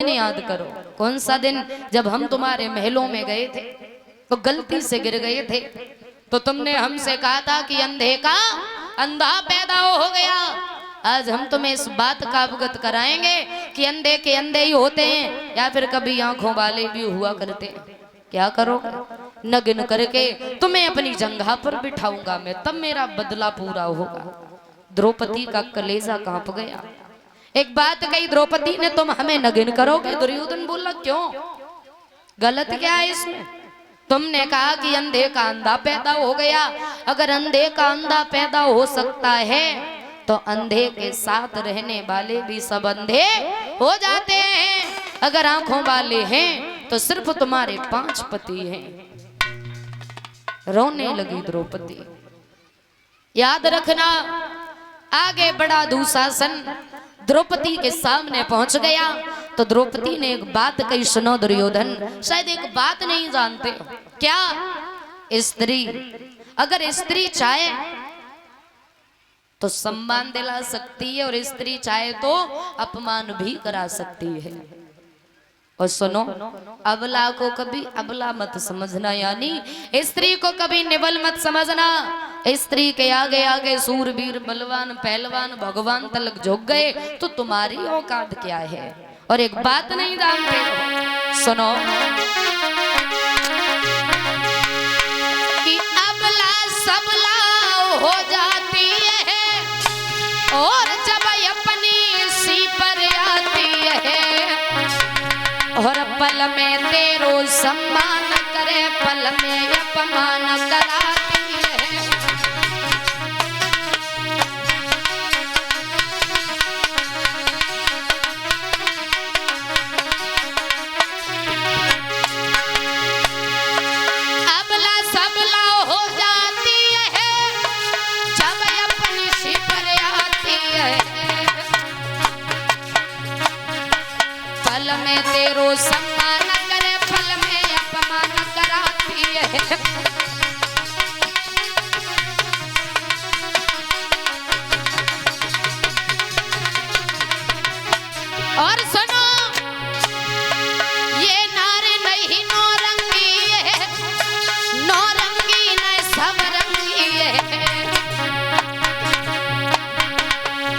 दिन याद करो, कौन सा दिन जब हम तुम्हारे महलों में गए थे तो गलती से गिर गए थे, तो तुमने हमसे कहा था कि अंधे का अंधा पैदा हो गया। आज हम तुम्हें इस बात का अवगत कराएंगे कि अंधे के अंधे ही होते हैं या फिर कभी आंखों वाले भी हुआ करते हैं। क्या करोगे? नग्न करके तुम्हें अपनी जंघा पर बिठाऊंगा मैं, तब मेरा बदला पूरा होगा। द्रौपदी का कलेजा कांप गया। एक बात कही द्रौपदी ने, तुम हमें नग्न करोगे? दुर्योधन बोला क्यों, गलत क्या है इसमें? तुमने कहा कि अंधे का अंधा पैदा हो गया। अगर अंधे का अंधा पैदा हो सकता है तो अंधे के साथ रहने वाले भी सब अंधे हो जाते हैं। अगर आंखों वाले हैं तो सिर्फ तुम्हारे 5 पति हैं। रोने लगी द्रौपदी। याद रखना, आगे बढ़ा दुशासन द्रौपदी के सामने पहुंच गया तो द्रौपदी ने एक बात कही, सुनो दुर्योधन, शायद एक बात नहीं जानते हो। क्या? स्त्री, अगर स्त्री चाहे तो सम्मान दिला सकती है और स्त्री चाहे तो अपमान भी करा सकती है। और सुनो, अबला को कभी अबला मत समझना, यानी स्त्री को कभी निबल मत समझना। स्त्री के आगे आगे सूरवीर बलवान पहलवान भगवान तलक झुक गए तो तुम्हारी औकात क्या है? और एक बात नहीं जानते हो, सुनो कि अबला सबला हो जाती है और जब अपनी सी पर आती है और पल में तेरो सम्मान करे, पल में अपमान कराती है। अबला सबला हो जाती है जब अपनी सी पर आती है, पल में तेरो सम्मान करे, पल में अपमान कराती है। और सुनो, ये नारे नहीं नौरंगी है, नौरंगी नहीं सब रंगी है।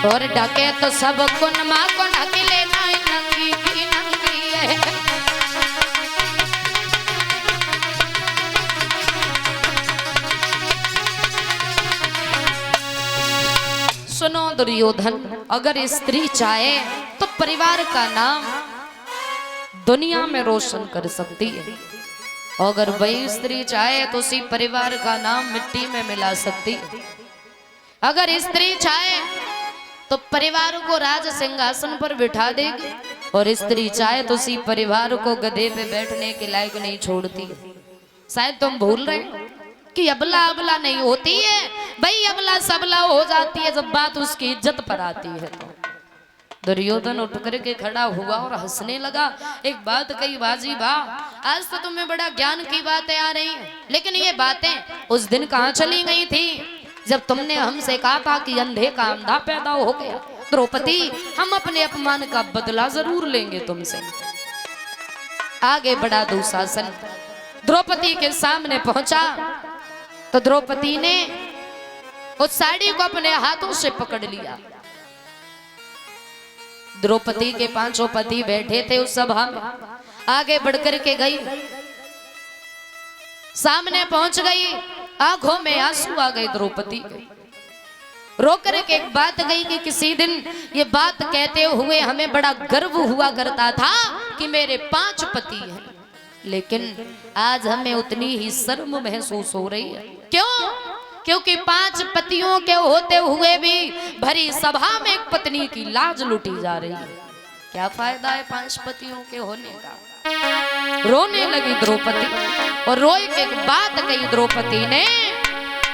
और ढके तो सब कुन माँ को ढक लेना, नंगी की नंगी है। सुनो दुर्योधन, अगर स्त्री चाहे तो परिवार का नाम दुनिया में रोशन कर सकती है। अगर वही स्त्री चाहे तो उसी परिवार का नाम मिट्टी में मिला सकती है। अगर स्त्री चाहे तो परिवार को राज सिंहासन पर बिठा देगी और स्त्री चाहे तो उसी परिवार को गधे पे बैठने के लायक नहीं छोड़ती। शायद तुम भूल रहे हो कि अबला अबला नहीं होती है, भाई अबला सबला हो जाती है जब बात उसकी इज्जत पर आती है। तो दुर्योधन उठ करके खड़ा हुआ और हंसने लगा। एक बात कही, बाजी बा, आज तो तुम्हें बड़ा ज्ञान की बातें आ रही हैं, लेकिन ये बातें उस दिन कहाँ चली गई थी जब तुमने हमसे कहा था कि अंधे का अंधा पैदा हो गया। द्रौपदी, हम अपने अपमान का बदला जरूर लेंगे तुमसे। आगे बढ़ा दुशासन द्रौपदी के सामने पहुंचा तो द्रौपदी ने उस साड़ी को अपने हाथों से पकड़ लिया। द्रौपदी के 5 पति बैठे थे उस सभा में। आगे बढ़कर के गई, सामने पहुंच गई, आंखों में आंसू आ गए द्रौपदी के। रो कर के एक बात गई कि किसी दिन ये बात कहते हुए हमें बड़ा गर्व हुआ करता था कि मेरे 5 पति हैं, लेकिन आज हमें उतनी ही शर्म महसूस हो रही है। क्यों? क्योंकि 5 पतियों के होते हुए भी भरी सभा में एक पत्नी की लाज लुटी जा रही है। क्या फायदा है 5 पतियों के होने का? रोने लगी द्रौपदी और रोए के एक बात कही द्रौपदी ने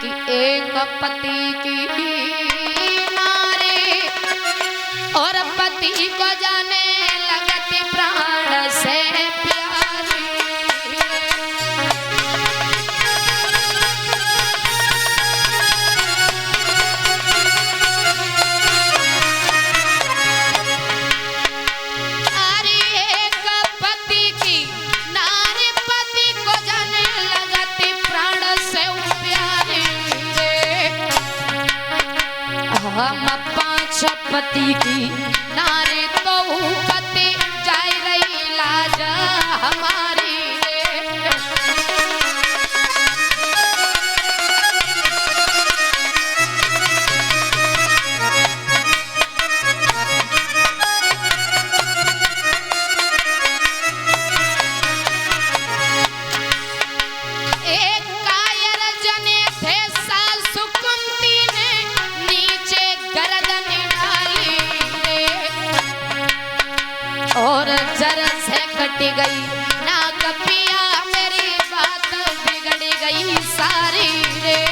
कि एक पति की मारे और पति को जाने लगती प्राण से प्यारी। अरे कटी की नारे तो कते जाय रही लाज हमारी और जर से कटी गई ना कपिया मेरी बात बिगड़ गई सारी रे।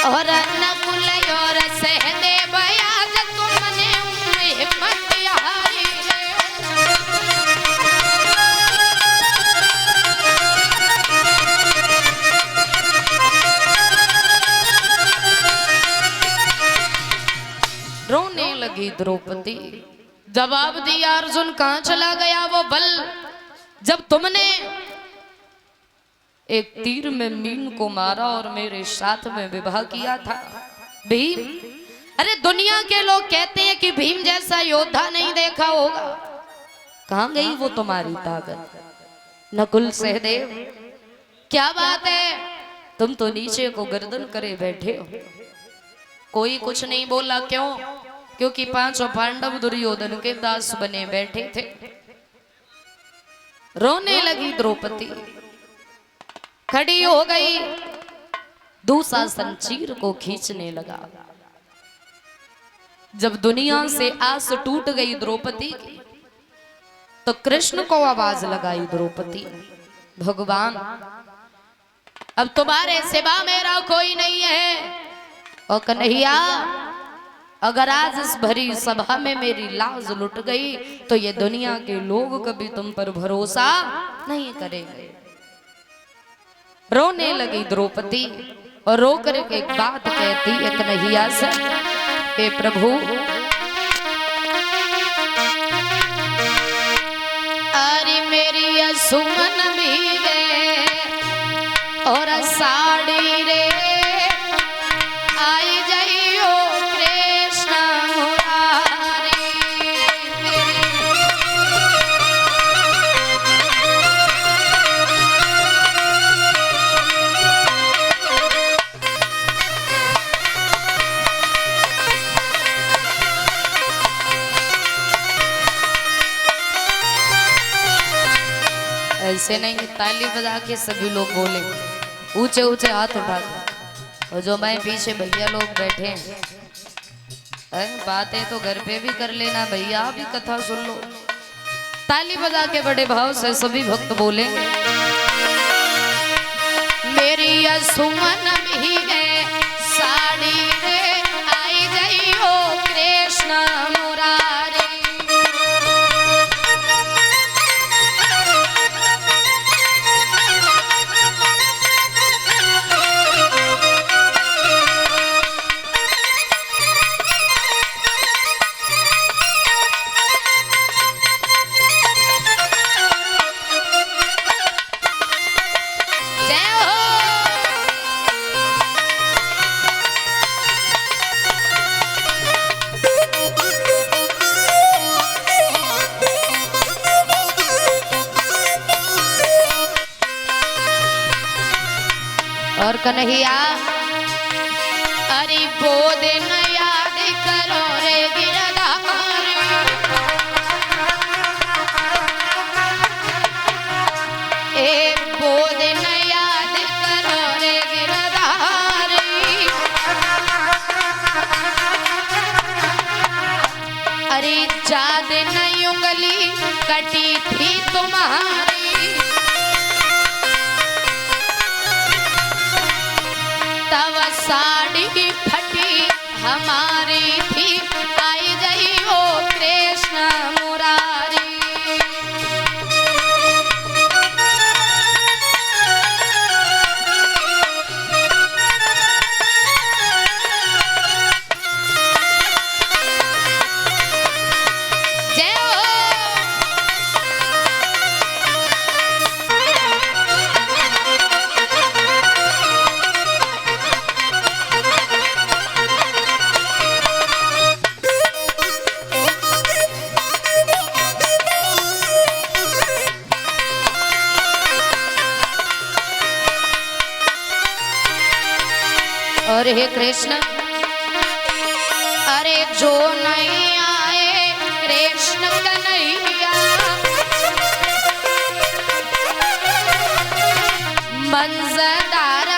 और नकुल और सहदेव आज तुमने हिम्मत हारी रे। रोने लगी द्रौपदी। जवाब दिया अर्जुन कहां चला गया वो बल जब तुमने एक तीर में मीन को मारा और मेरे साथ में विवाह किया था। भीम, अरे दुनिया के लोग कहते हैं कि भीम जैसा योद्धा नहीं देखा होगा। कहां गई वो तुम्हारी ताकत? नकुल सहदेव, क्या बात है? तुम तो नीचे को गर्दन करे बैठे हो। कोई कुछ नहीं बोला। क्यों? क्योंकि पांचों पांडव दुर्योधन के दास बने बैठे थे। रोने लगी द्रौपदी, खड़ी हो गई, दुशासन चीर को खींचने लगा। जब दुनिया से आस टूट गई द्रौपदी की तो कृष्ण को आवाज लगाई द्रौपदी, भगवान अब तुम्हारे सिवा मेरा कोई नहीं है। और कन्हैया, अगर आज इस भरी सभा में मेरी लाज लुट गई तो ये दुनिया के लोग कभी तुम पर भरोसा नहीं करेंगे। रोने लगी द्रौपदी और रोकर एक बात कहती है कन्हैया से, हे प्रभु, अरे मेरी सुमन भी रे और साड़ी रे आई जाइयो कृष्ण मुरारी। ऐसे नहीं, ताली बजा के सभी लोग बोले, ऊंचे ऊंचे हाथ उठा। और जो मैं पीछे भैया लोग बैठे हैं, बातें तो घर पे भी कर लेना भैया, भी कथा सुन लो। ताली बजा के बड़े भाव से सभी भक्त बोले, मेरी सुमन भी है साड़ी रे आई जाइयो कृष्ण मुरारी। और कन्हैया, अरे वो दिन याद करो रे गिरधारी, ए वो दिन याद करो रे गिरधारी। अरे जा दिन उंगली कटी थी तुम्हारी, तब साड़ी फटी हमारी थी आई जाइयो कृष्ण मुरारी। अरे हे कृष्ण, अरे जो नहीं आए कृष्ण कन्हैया, मंजदार